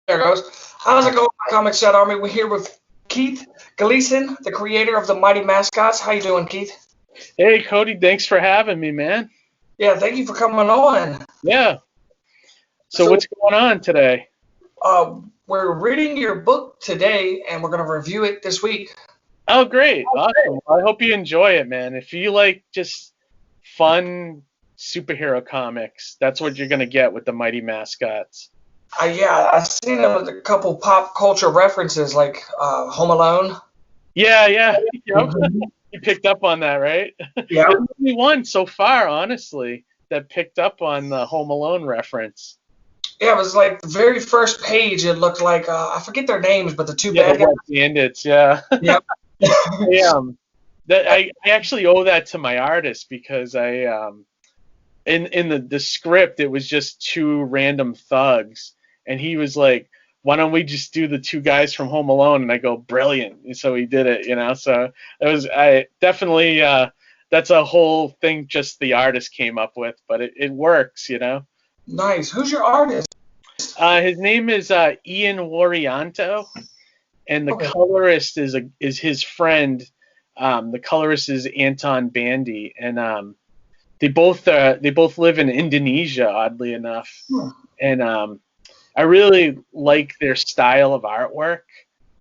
There goes. How's it going, Comic Shot Army? We're here with Keith Gleason, the creator of the Mighty Mascots. How you doing, Keith? Hey, Cody, thanks for having me, man. Yeah, thank you for coming on. Yeah. So what's going on today? We're reading your book today, and we're going to review it this week. Oh, great. Awesome. I hope you enjoy it, man. If you like just fun superhero comics, that's what you're going to get with the Mighty Mascots. Yeah, I've seen a couple pop culture references, like Home Alone. Yeah. Yep. You picked up on that, right? Yeah. You're the only one so far, honestly, that picked up on the Home Alone reference. Yeah, it was like the very first page. It looked like I forget their names, but the two Yeah, bad the guys. Wet Bandits, yeah. Yep. I actually owe that to my artist because in the script it was just two random thugs, and he was like, why don't we just do the two guys from Home Alone? And I go, brilliant. And so he did it, so I definitely that's a whole thing just the artist came up with, but it works. Nice. Who's your artist? His name is Ian Warianto, and the colorist is his friend. The colorist is Anton Bandy, and they both live in Indonesia, oddly enough. And I really like their style of artwork.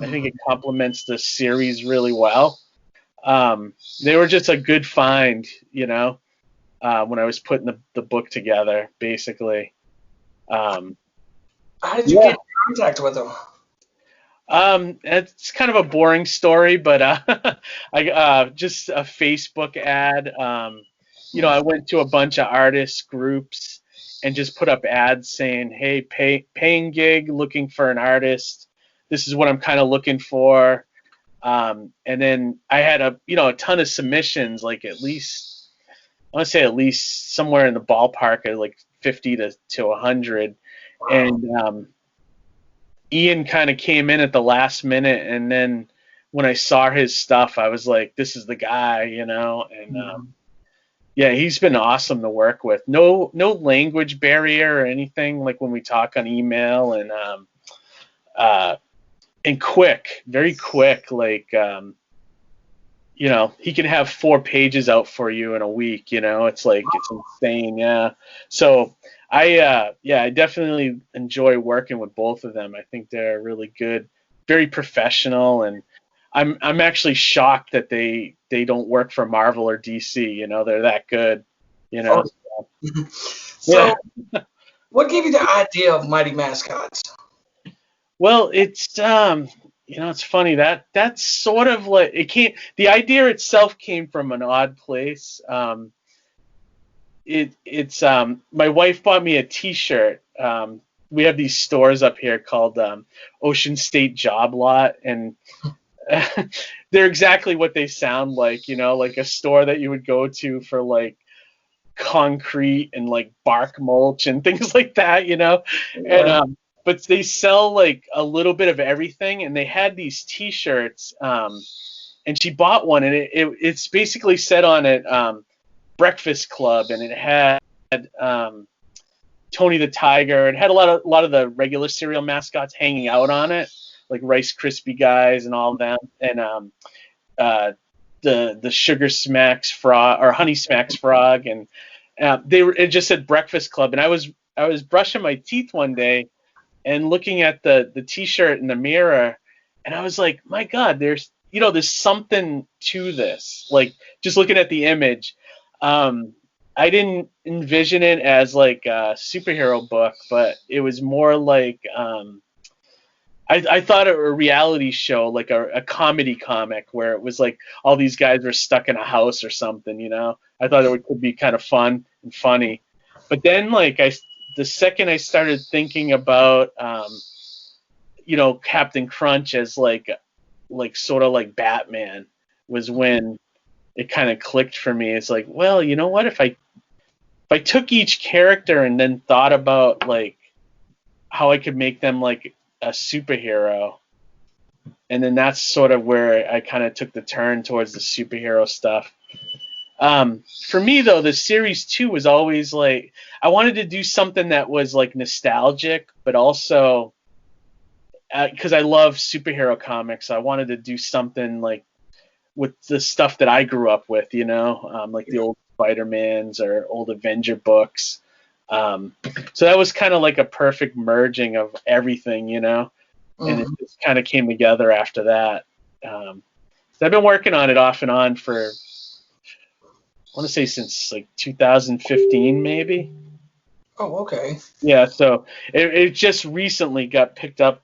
I think it complements the series really well. They were just a good find, when I was putting the book together, basically. How did you get in contact with them? It's kind of a boring story, but I just a Facebook ad. I went to a bunch of artist groups and just put up ads saying, hey, paying gig, looking for an artist. This is what I'm kind of looking for. And then I had a ton of submissions, like at least somewhere in the ballpark of like 50 to 100. And Ian kind of came in at the last minute, and then when I saw his stuff, I was like, this is the guy, and yeah, he's been awesome to work with. No language barrier or anything, like when we talk on email, and quick, very quick, like he can have 4 pages out for you in a week, it's like it's insane. Yeah. So I definitely enjoy working with both of them. I think they're really good, very professional, and I'm actually shocked that they don't work for Marvel or DC. They're that good. So, what gave you the idea of Mighty Mascots? Well, it's it's funny that's sort of like the idea itself came from an odd place. It's my wife bought me a T-shirt. We have these stores up here called Ocean State Job Lot, and they're exactly what they sound like, like a store that you would go to for like concrete and like bark mulch and things like that, and but they sell like a little bit of everything, and they had these T-shirts, and she bought one, and it's basically said on it Breakfast Club, and it had Tony the Tiger. It had a lot of the regular cereal mascots hanging out on it, like Rice Krispie guys and all of them, and the Sugar Smacks frog or Honey Smacks frog, and it just said Breakfast Club. And I was brushing my teeth one day and looking at the T-shirt in the mirror, and I was like, my God, there's something to this. Like, just looking at the image, I didn't envision it as like a superhero book, but it was more like I thought it was a reality show, like a comedy comic where it was like all these guys were stuck in a house or something, I thought it could be kind of fun and funny. But then like the second I started thinking about Captain Crunch as like sort of like Batman was when it kind of clicked for me. It's like, well, you know what, if I took each character and then thought about like how I could make them like a superhero, and then that's sort of where I kind of took the turn towards the superhero stuff. For me though, the series 2 was always like I wanted to do something that was like nostalgic, but also because I love superhero comics, I wanted to do something like with the stuff that I grew up with, like the old Spider-Mans or old Avenger books. So that was kind of like a perfect merging of everything, and it just kind of came together after that. So I've been working on it off and on for, I want to say since like 2015, maybe. Oh, okay. Yeah, so it just recently got picked up,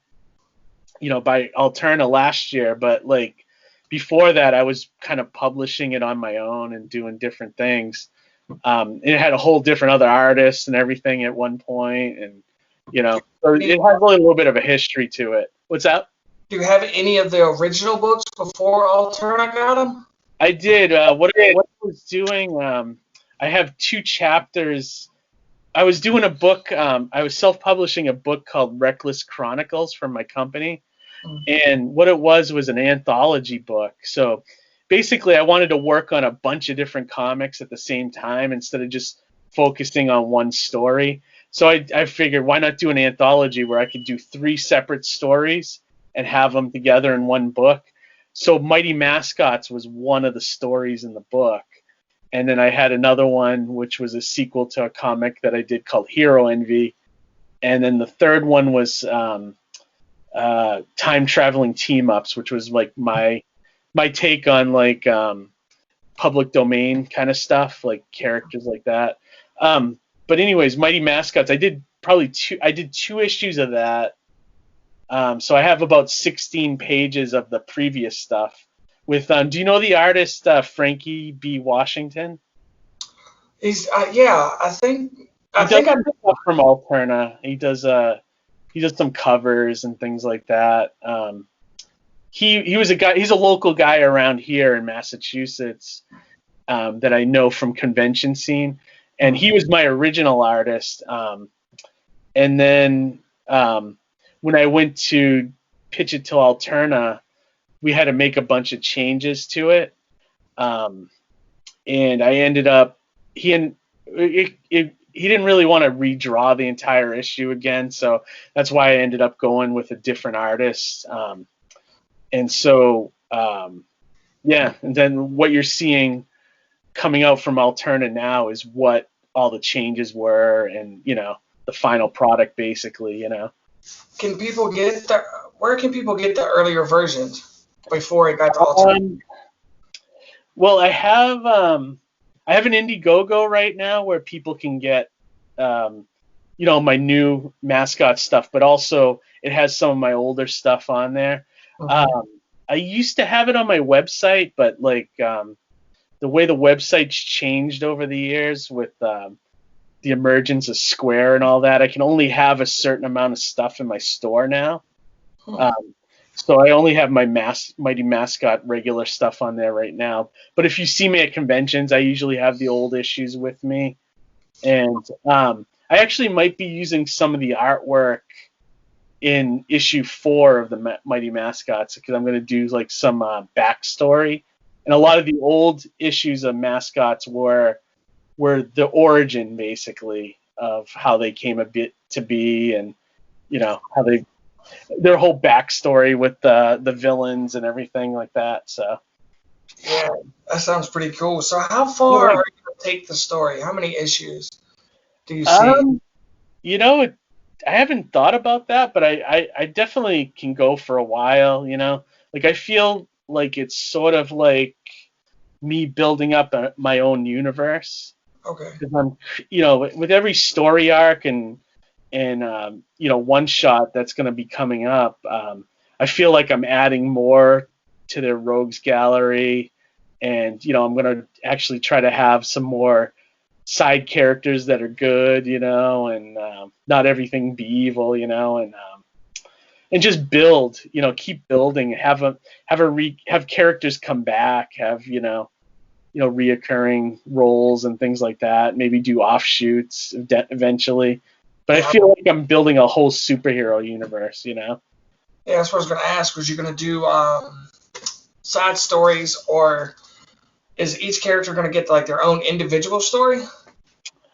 by Alterna last year, but like before that, I was kind of publishing it on my own and doing different things. It had a whole different other artists and everything at one point, and so it has a little bit of a history to it. What's that? Do you have any of the original books before Alterna got them? I did. What I was doing, I have 2 chapters. I was doing a book. I was self-publishing a book called Reckless Chronicles from my company, and what it was an anthology book. So basically, I wanted to work on a bunch of different comics at the same time instead of just focusing on one story. So I figured, why not do an anthology where I could do 3 separate stories and have them together in one book. So Mighty Mascots was one of the stories in the book. And then I had another one, which was a sequel to a comic that I did called Hero Envy. And then the third one was Time Traveling Team Ups, which was like my take on like public domain kind of stuff, like characters like that. But anyways, Mighty Mascots, I did 2 issues of that. So I have about 16 pages of the previous stuff. With do you know the artist Frankie B. Washington? He's I think I stuff from Alterna. He does some covers and things like that. He was a guy. He's a local guy around here in Massachusetts that I know from convention scene, and he was my original artist. And then when I went to pitch it to Alterna, we had to make a bunch of changes to it, and I ended up he didn't really want to redraw the entire issue again, so that's why I ended up going with a different artist. And so and then what you're seeing coming out from Alterna now is what all the changes were, and the final product basically. Can people get where can people get the earlier versions before it got to Alterna? Well, I have an Indiegogo right now where people can get my new mascot stuff, but also it has some of my older stuff on there. I used to have it on my website, but like the way the website's changed over the years with the emergence of Square and all that, I can only have a certain amount of stuff in my store now. So I only have my Mighty Mascot regular stuff on there right now. But if you see me at conventions, I usually have the old issues with me. And I actually might be using some of the artwork in issue 4 of the Mighty Mascots, because I'm going to do like some backstory. And a lot of the old issues of Mascots were the origin, basically, of how they came a bit to be, and how their whole backstory with the villains and everything like that. So yeah, that sounds pretty cool. So how far are you going to take the story? How many issues do you see? I haven't thought about that, but I definitely can go for a while. Like I feel like it's sort of like me building up my own universe. Okay. Because I'm, with every story arc and one shot that's going to be coming up, I feel like I'm adding more to their rogues gallery, and I'm going to actually try to have some more side characters that are good, and not everything be evil, and just build, keep building, have characters come back, have reoccurring roles and things like that. Maybe do offshoots eventually. But I feel like I'm building a whole superhero universe, Yeah, that's what I was going to ask. Was you going to do side stories, or is each character going to get like their own individual story?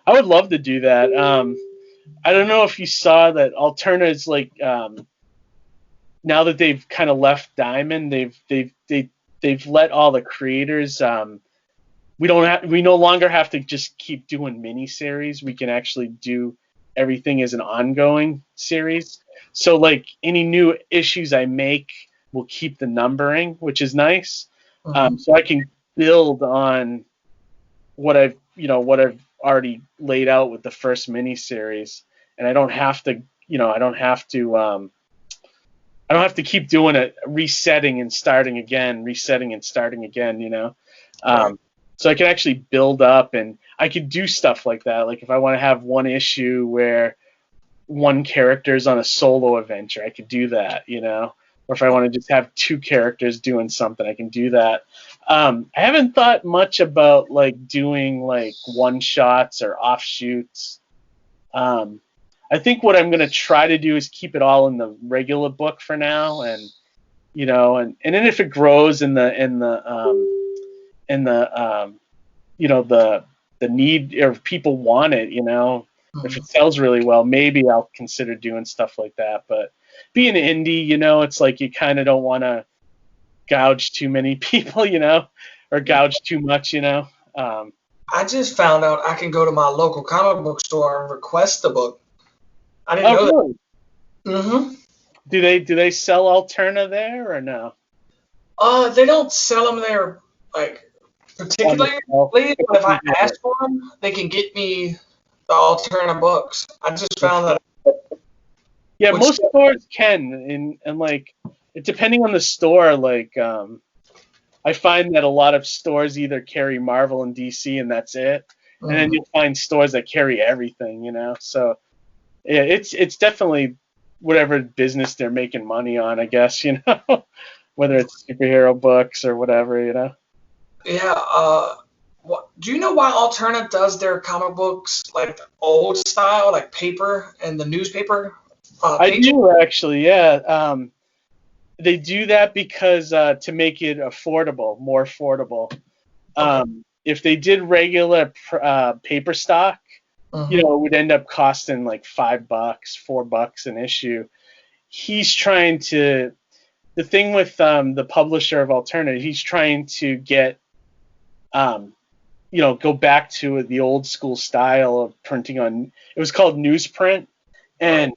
I would love to do that. I don't know if you saw that Alterna is like now that they've kind of left Diamond, they've let all the creators. We no longer have to just keep doing miniseries. We can actually do everything as an ongoing series. So like any new issues I make will keep the numbering, which is nice. So I can build on what I've already laid out with the first miniseries, and I don't have to keep doing it, resetting and starting again, So I can actually build up, and I could do stuff like that. Like if I want to have one issue where one character is on a solo adventure, I could do that, Or if I want to just have two characters doing something, I can do that. I haven't thought much about like doing like one shots or offshoots. I think what I'm gonna try to do is keep it all in the regular book for now, and and then if it grows in the need, or if people want it, if it sells really well, maybe I'll consider doing stuff like that. But being indie, it's like you kind of don't want to gouge too many people, or gouge too much, I just found out I can go to my local comic book store and request the book. I didn't know really? that. Do they sell Alterna there or no? They don't sell them there like particularly, but if I ask for them, they can get me the Alterna books. I just found that. Yeah, most stores can, and like depending on the store, like I find that a lot of stores either carry Marvel and DC and that's it, and then you'll find stores that carry everything, So yeah, it's definitely whatever business they're making money on, I guess, whether it's superhero books or whatever, Yeah. Do you know why Alterna does their comic books like old style, like paper and the newspaper? I do actually, yeah. They do that because to make it more affordable. If they did regular paper stock, it would end up costing like $5, $4 an issue. He's trying to. The thing with the publisher of Alterna, he's trying to get, go back to the old school style of printing on. It was called newsprint, and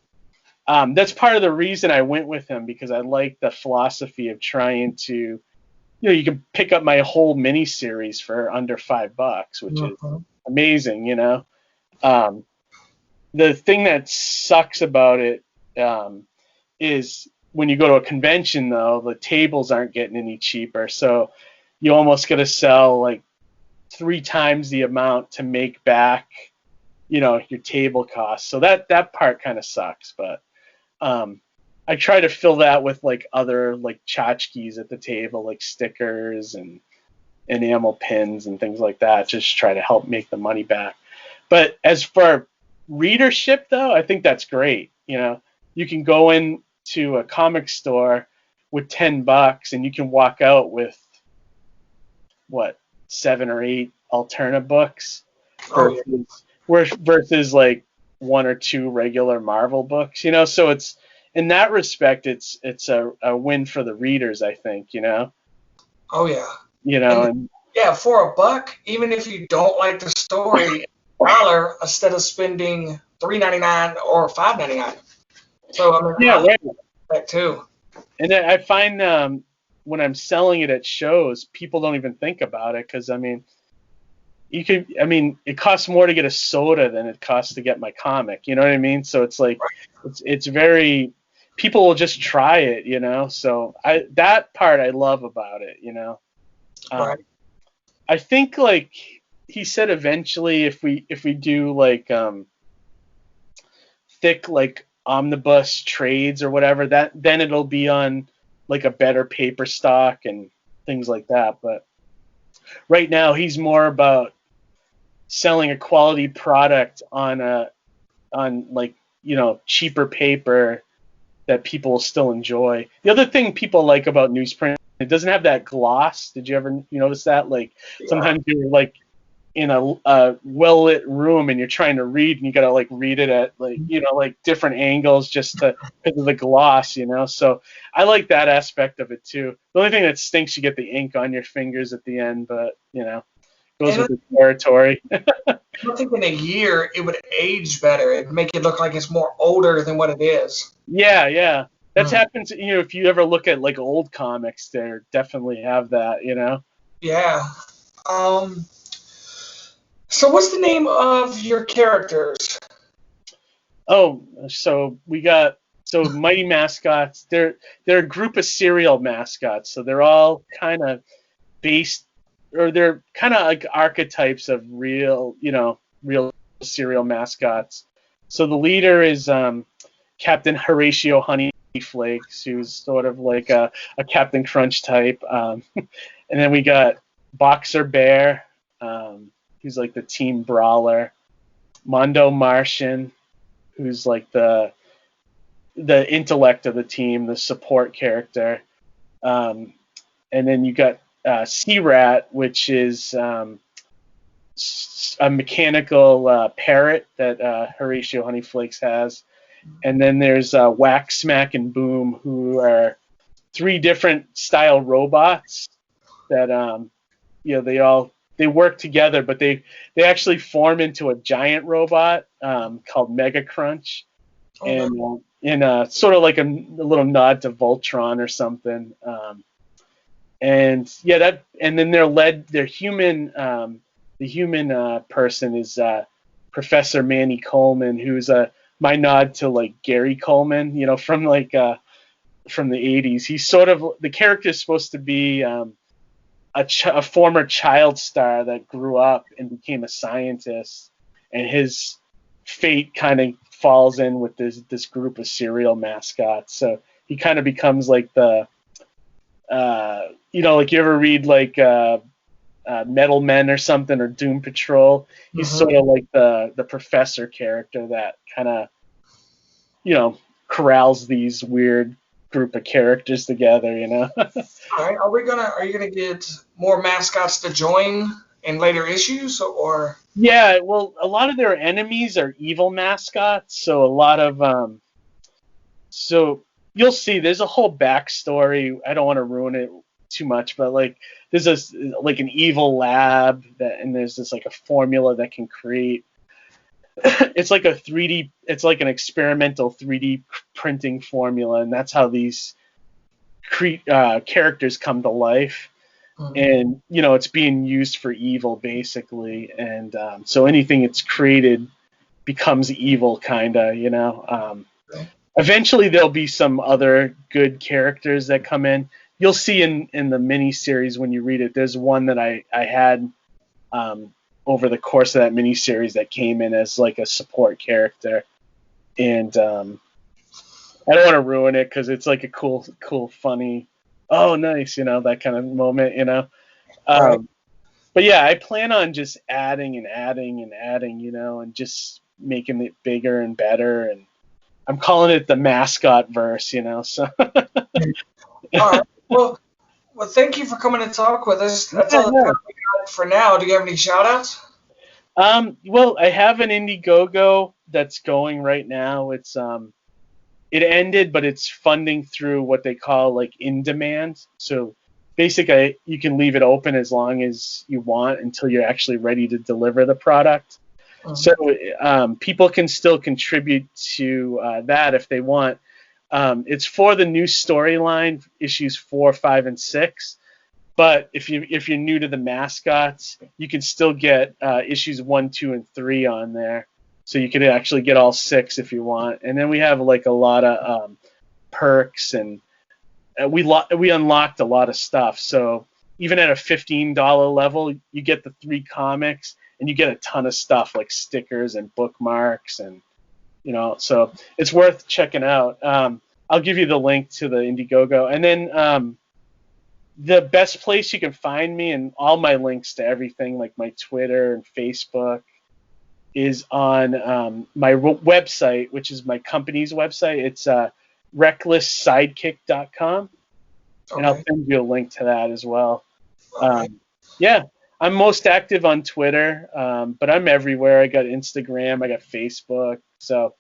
that's part of the reason I went with him, because I like the philosophy of trying to, you can pick up my whole miniseries for under $5, which is amazing, The thing that sucks about it is when you go to a convention, though, the tables aren't getting any cheaper, so you almost got to sell like 3 times the amount to make back, your table costs. So that part kind of sucks, but I try to fill that with like other like tchotchkes at the table, like stickers and enamel pins and things like that, just try to help make the money back. But as for readership, though, I think that's great. You can go into a comic store with $10 and you can walk out with 7 or 8 Alterna books versus like 1 or 2 regular Marvel books, so it's, in that respect, it's a win for the readers, I think, Oh yeah. And yeah, for $1, even if you don't like the story, $1 instead of spending $3.99 or $5.99. So I mean, yeah, I like that too. And I find when I'm selling it at shows, people don't even think about it, because it costs more to get a soda than it costs to get my comic. You know what I mean? So it's like, it's very, people will just try it, So that part I love about it, Right. I think like he said, eventually if we do like thick like omnibus trades or whatever, then it'll be on like a better paper stock and things like that. But right now he's more about selling a quality product on cheaper paper that people will still enjoy. The other thing people like about newsprint, it doesn't have that gloss. Did you ever notice that? Like sometimes you're like in a well-lit room and you're trying to read, and you got to like read it at like, you know, like different angles just to because of the gloss, you know. So I like that aspect of it too. The only thing that stinks, you get the ink on your fingers at the end, but you know, goes with the territory. I think in a year it would age better. It'd make it look like it's more older than what it is. Yeah. That's happened to, you know, if you ever look at like old comics, they definitely have that, you know. Yeah. So what's the name of your characters? Oh, so we got Mighty Mascots. They're a group of serial mascots. So they're all kind of based, or they're kind of like archetypes of real, you know, real serial mascots. So the leader is Captain Horatio Honeyflakes, who's sort of like a Captain Crunch type. And then we got Boxer Bear, who's like the team brawler. Mondo Martian, who's like the intellect of the team, the support character. And then you got Sea Rat, which is a mechanical parrot that Horatio Honeyflakes has. And then there's Whack, Smack, and Boom, who are 3 different style robots that you know, they work together, but they actually form into a giant robot called Mega Crunch, and sort of like a little nod to Voltron or something. And yeah, and then their human, the human person is Professor Manny Coleman, who's my nod to like Gary Coleman, you know, from like from the 80s. He's sort of, the character is supposed to be a former child star that grew up and became a scientist, and his fate kind of falls in with this group of serial mascots. So he kind of becomes like the you know, like you ever read like Metal Men or something, or Doom Patrol. He's sort of like the professor character that kind of, you know, corrals these weird group of characters together, you know. All right, are you gonna get more mascots to join in later issues, or? Yeah, well, a lot of their enemies are evil mascots, so a lot of so you'll see there's a whole backstory. I don't want to ruin it too much, but like there's this like an evil lab and there's this like a formula that can create it's like it's like an experimental 3D printing formula, and that's how these characters come to life. And you know, it's being used for evil basically, and so anything it's created becomes evil, kind of, you know. Eventually there'll be some other good characters that come in. You'll see in the mini series when you read it, there's one that I had over the course of that mini series that came in as like a support character, and I don't want to ruin it because it's like a cool funny, oh nice, you know, that kind of moment, you know. Right. But yeah, I plan on just adding, you know, and just making it bigger and better, and I'm calling it the mascot verse, you know. So All right. Well, thank you for coming to talk with us. That's all we got for now. Do you have any shout outs? Well, I have an Indiegogo that's going right now. It's it ended, but it's funding through what they call like in demand. So basically you can leave it open as long as you want until you're actually ready to deliver the product. So people can still contribute to that if they want. It's for the new storyline, issues 4, 5, and 6. But if you're new to the mascots, you can still get issues 1, 2, and 3 on there. So you can actually get all 6 if you want. And then we have like a lot of perks, and we unlocked a lot of stuff. So even at a $15 level, you get the 3 comics, and you get a ton of stuff like stickers and bookmarks, and you know, so it's worth checking out. I'll give you the link to the Indiegogo, and then the best place you can find me and all my links to everything, like my Twitter and Facebook, is on my website, which is my company's website. It's recklesssidekick.com, and I'll send you a link to that as well. Yeah. I'm most active on Twitter, but I'm everywhere. I got Instagram, I got Facebook, so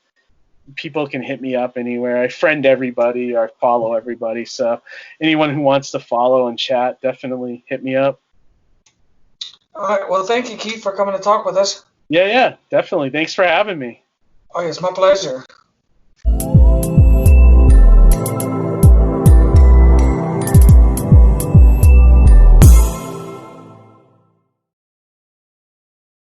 people can hit me up anywhere. I friend everybody or follow everybody, so anyone who wants to follow and chat, definitely hit me up. All right. Well, thank you, Keith, for coming to talk with us. Yeah, definitely. Thanks for having me. Oh, it's my pleasure.